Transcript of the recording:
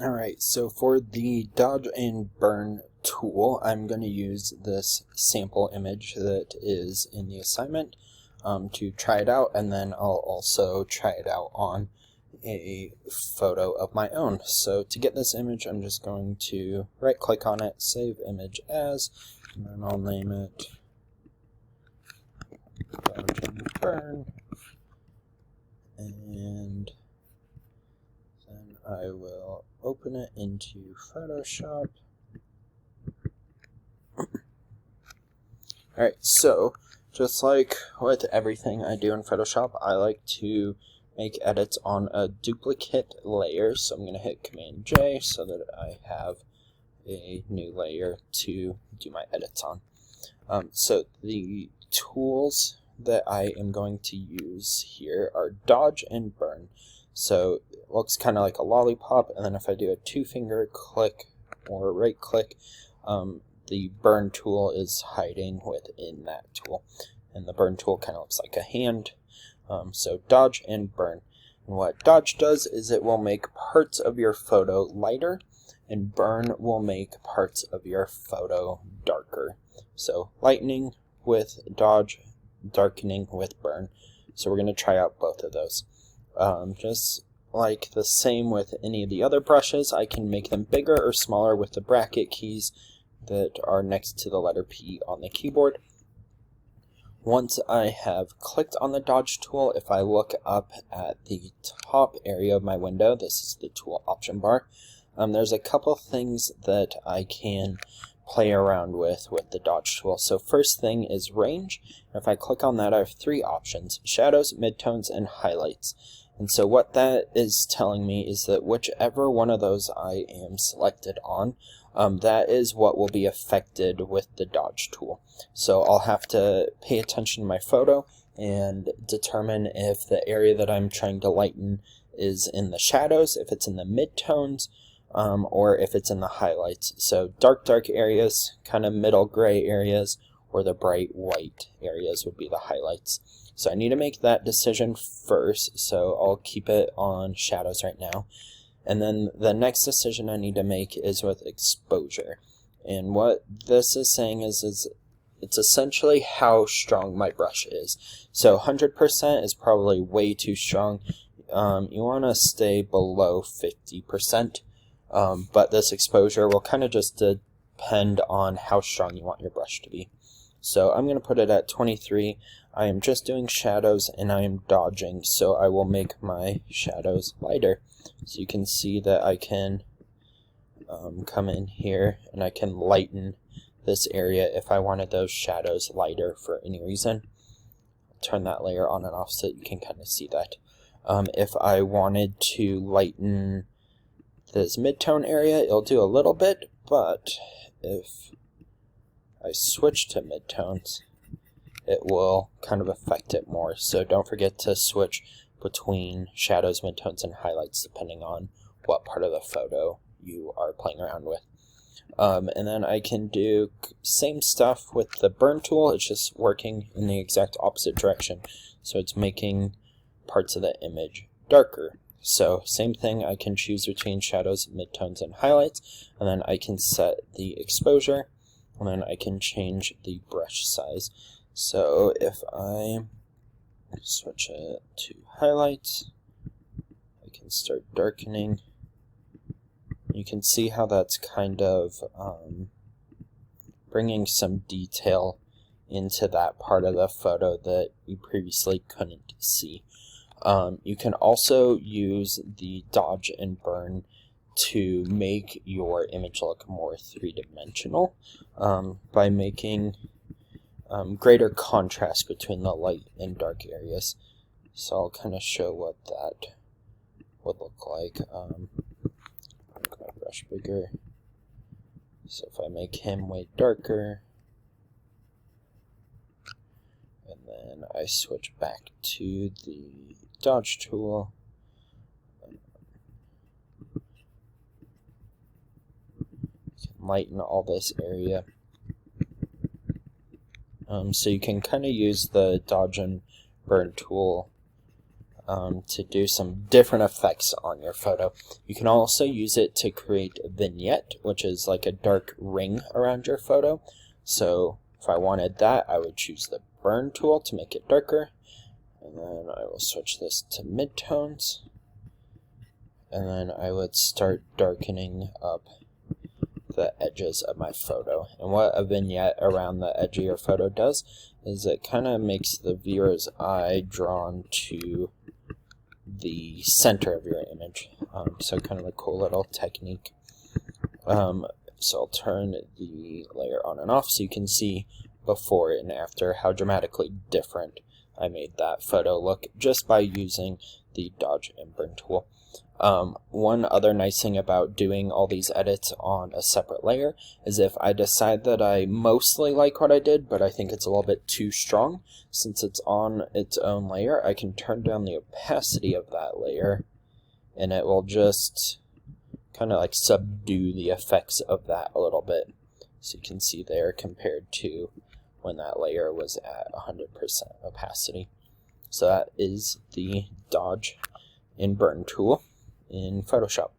Alright, so for the dodge and burn tool, I'm going to use this sample image that is in the assignment to try it out, and then I'll also try it out on a photo of my own. So to get this image, I'm just going to right click on it, save image as, and then I'll name it dodge and burn, and then I will open it into Photoshop. Alright, so just like with everything I do in Photoshop, I like to make edits on a duplicate layer. So I'm going to hit Command J so that I have a new layer to do my edits on. So the tools that I am going to use here are dodge and burn. So it looks kind of like a lollipop, and then if I do a two-finger click or right click, the burn tool is hiding within that tool, and the burn tool kind of looks like a hand. So dodge and burn. And what dodge does is it will make parts of your photo lighter, and burn will make parts of your photo darker. So lightening with dodge, darkening with burn. So we're going to try out both of those. Just like the same with any of the other brushes, I can make them bigger or smaller with the bracket keys that are next to the letter P on the keyboard. Once I have clicked on the dodge tool, if I look up at the top area of my window, this is the tool option bar, there's a couple things that I can play around with the dodge tool. So first thing is range. If I click on that, I have three options: shadows, midtones, and highlights. And so what that is telling me is that whichever one of those I am selected on, that is what will be affected with the dodge tool. So I'll have to pay attention to my photo and determine if the area that I'm trying to lighten is in the shadows, if it's in the midtones, or if it's in the highlights. So dark areas, kind of middle gray areas, or the bright white areas would be the highlights. So I need to make that decision first, so I'll keep it on shadows right now. And then the next decision I need to make is with exposure. And what this is saying is it's essentially how strong my brush is. So 100% is probably way too strong. You want to stay below 50%. But this exposure will kind of just depend on how strong you want your brush to be. So I'm going to put it at 23. I am just doing shadows and I am dodging, so I will make my shadows lighter. So you can see that I can come in here and I can lighten this area if I wanted those shadows lighter for any reason. Turn that layer on and off so that you can kind of see that. If I wanted to lighten this midtone area, it'll do a little bit, but if I switch to midtones, it will kind of affect it more. So don't forget to switch between shadows, midtones, and highlights depending on what part of the photo you are playing around with. And then I can do same stuff with the burn tool. It's just working in the exact opposite direction. So it's making parts of the image darker. So same thing, I can choose between shadows, midtones, and highlights, and then I can set the exposure, and then I can change the brush size. So if I switch it to highlights, I can start darkening. You can see how that's kind of bringing some detail into that part of the photo that you previously couldn't see. You can also use the dodge and burn to make your image look more three-dimensional by making greater contrast between the light and dark areas. So I'll kind of show what that would look like. Make my brush bigger. So if I make him way darker, and then I switch back to the dodge tool, lighten all this area. So you can kind of use the dodge and burn tool to do some different effects on your photo. You can also use it to create a vignette, which is like a dark ring around your photo. So if I wanted that, I would choose the burn tool to make it darker, and then I will switch this to midtones, and then I would start darkening up the edges of my photo. And what a vignette around the edge of your photo does is it kind of makes the viewer's eye drawn to the center of your image. So kind of a cool little technique. So I'll turn the layer on and off so you can see before and after how dramatically different I made that photo look just by using the dodge and burn tool. One other nice thing about doing all these edits on a separate layer is if I decide that I mostly like what I did, but I think it's a little bit too strong, since it's on its own layer, I can turn down the opacity of that layer, and it will just kind of like subdue the effects of that a little bit. So you can see there compared to when that layer was at 100% opacity. So that is the dodge and burn tool in Photoshop.